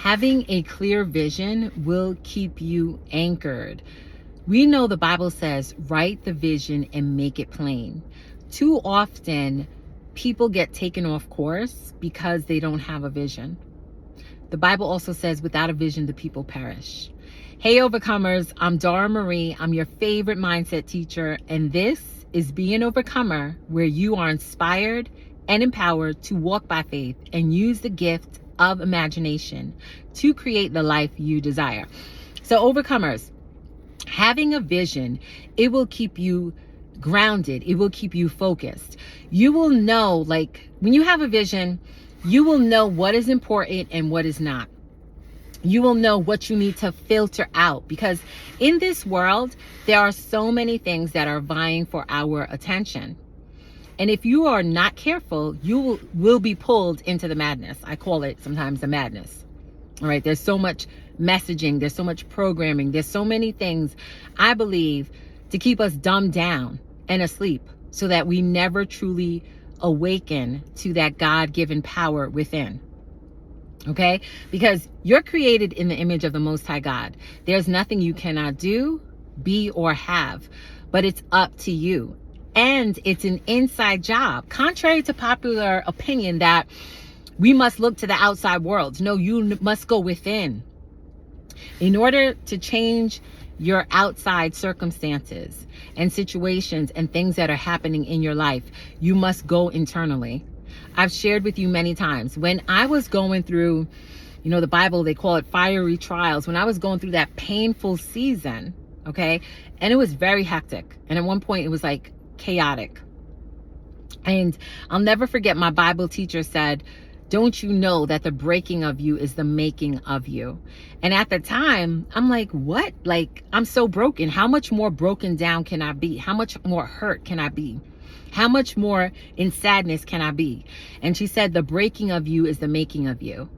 Having a clear vision will keep you anchored. We know the Bible says, write the vision and make it plain. Too often, people get taken off course because they don't have a vision. The Bible also says, without a vision, the people perish. Hey, overcomers, I'm Dara Marie. I'm your favorite mindset teacher, and this is Be an Overcomer, where you are inspired and empowered to walk by faith and use the gift of imagination to create the life you desire. So, overcomers, having a vision, it will keep you grounded. It will keep you focused. You will know, like, when you have a vision, you will know what is important and what is not. You will know what you need to filter out, because in this world, there are so many things that are vying for our attention. And if you are not careful, you will be pulled into the madness. I call it sometimes the madness. All right. There's so much messaging. There's so much programming. There's so many things, I believe, to keep us dumbed down and asleep so that we never truly awaken to that God-given power within. Okay? Because you're created in the image of the Most High God. There's nothing you cannot do, be, or have, but it's up to you. And it's an inside job, contrary to popular opinion that we must look to the outside world. No, you must go within. In order to change your outside circumstances and situations and things that are happening in your life, you must go internally. I've shared with you many times, when I was going through, the Bible, they call it fiery trials. When I was going through that painful season, okay, and it was very hectic. And at one point it was like chaotic. And I'll never forget, my Bible teacher said, don't you know that the breaking of you is the making of you? And at the time, I'm like, what? Like, I'm so broken. How much more broken down can I be? How much more hurt can I be? How much more in sadness can I be? And she said, the breaking of you is the making of you.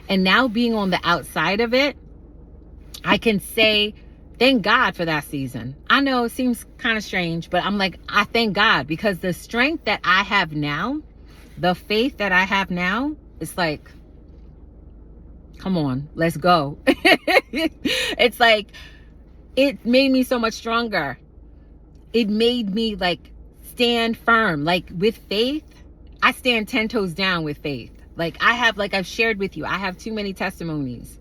And now, being on the outside of it, I can say, thank God for that season. I know it seems kind of strange, but I'm like, I thank God, because the strength that I have now, the faith that I have now, it's like, come on, let's go. It's like, it made me so much stronger. It made me like stand firm. Like, with faith, I stand 10 toes down with faith. Like, I've shared with you, I have too many testimonies.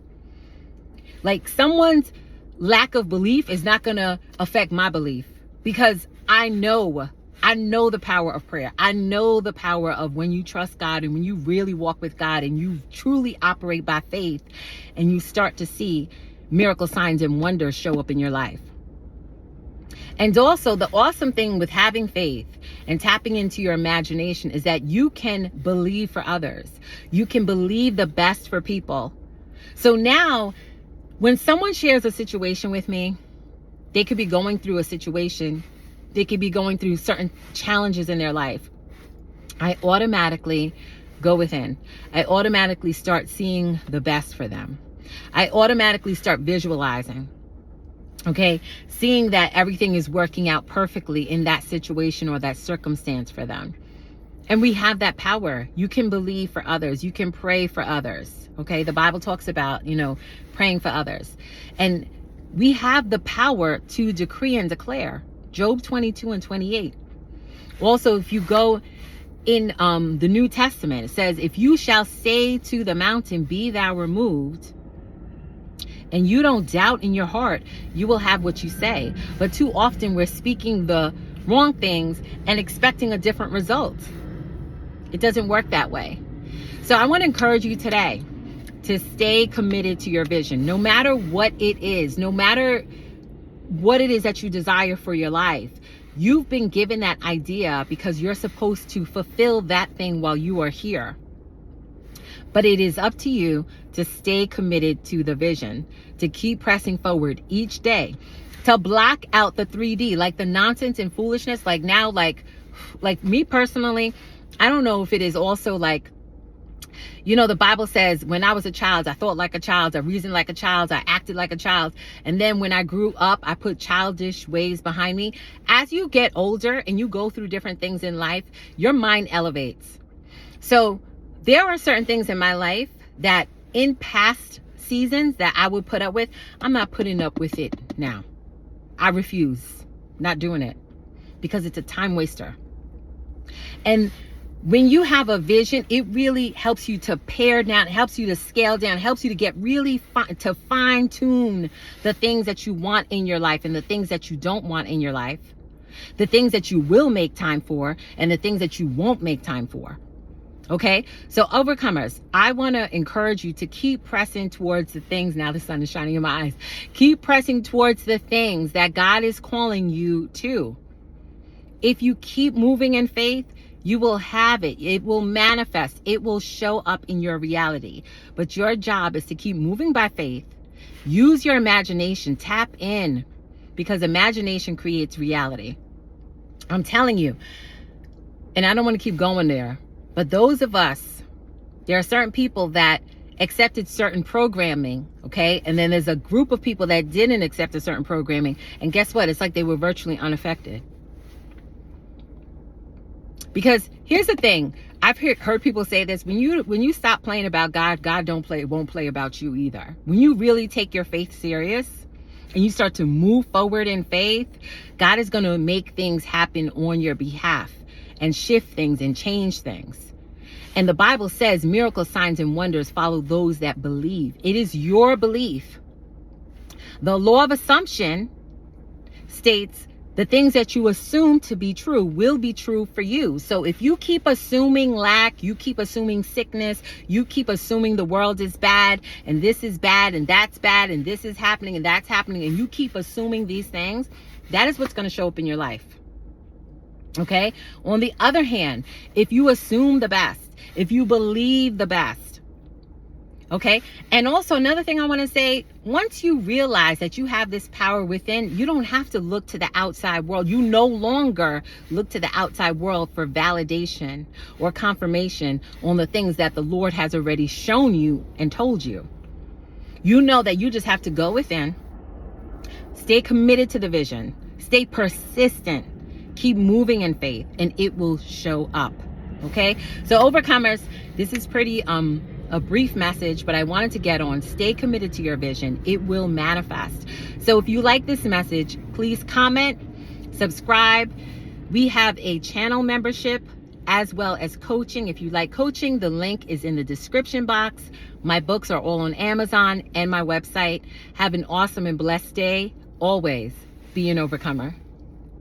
Like, someone's lack of belief is not going to affect my belief, because I know the power of prayer. I know the power of when you trust God and when you really walk with God and you truly operate by faith, and you start to see miracle signs and wonders show up in your life. And also, the awesome thing with having faith and tapping into your imagination is that you can believe for others. You can believe the best for people. So now, when someone shares a situation with me, they could be going through a situation. They could be going through certain challenges in their life. I automatically go within. I automatically start seeing the best for them. I automatically start visualizing. Okay, seeing that everything is working out perfectly in that situation or that circumstance for them. And we have that power. You can believe for others. You can pray for others. Okay, the Bible talks about, praying for others. And we have the power to decree and declare. Job 22:28. Also, if you go in the New Testament, it says, if you shall say to the mountain, be thou removed, and you don't doubt in your heart, you will have what you say. But too often we're speaking the wrong things and expecting a different result. It doesn't work that way. So I want to encourage you today to stay committed to your vision, no matter what it is, no matter what it is that you desire for your life. You've been given that idea because you're supposed to fulfill that thing while you are here. But it is up to you to stay committed to the vision, to keep pressing forward each day, to block out the 3D, like the nonsense and foolishness. Like now, like me personally, I don't know if it is also like, the Bible says, when I was a child, I thought like a child, I reasoned like a child, I acted like a child. And then when I grew up, I put childish ways behind me. As you get older and you go through different things in life, your mind elevates. So there are certain things in my life that in past seasons that I would put up with, I'm not putting up with it now. I refuse. Not doing it, because it's a time waster. And when you have a vision, it really helps you to pare down, helps you to scale down, helps you to get really to fine tune the things that you want in your life and the things that you don't want in your life, the things that you will make time for and the things that you won't make time for. Okay, so overcomers, I want to encourage you to keep pressing towards the things. Now the sun is shining in my eyes. Keep pressing towards the things that God is calling you to. If you keep moving in faith, you will have it. It will manifest. It will show up in your reality. But your job is to keep moving by faith. Use your imagination. Tap in, because imagination creates reality. I'm telling you. And I don't want to keep going there. But those of us, there are certain people that accepted certain programming, okay? And then there's a group of people that didn't accept a certain programming. And guess what? It's like they were virtually unaffected. Because here's the thing, I've heard people say this: when you stop playing about God, God won't play about you either. When you really take your faith serious and you start to move forward in faith, God is going to make things happen on your behalf and shift things and change things. And the Bible says miracles, signs, and wonders follow those that believe. It is your belief. The law of assumption states the things that you assume to be true will be true for you. So if you keep assuming lack, you keep assuming sickness, you keep assuming the world is bad and this is bad and that's bad and this is happening and that's happening, and you keep assuming these things, that is what's going to show up in your life. Okay? On the other hand, if you assume the best, if you believe the best, okay? And also another thing I want to say, once you realize that you have this power within, you don't have to look to the outside world. You no longer look to the outside world for validation or confirmation on the things that the Lord has already shown you and told you. You know that you just have to go within, stay committed to the vision, stay persistent, keep moving in faith, and it will show up. Okay? So overcomers, this is pretty a brief message, but I wanted to get on. Stay committed to your vision. It will manifest. So if you like this message, please comment, subscribe. We have a channel membership as well as coaching. If you like coaching, the link is in the description box. My books are all on Amazon and my website. Have an awesome and blessed day. Always be an overcomer.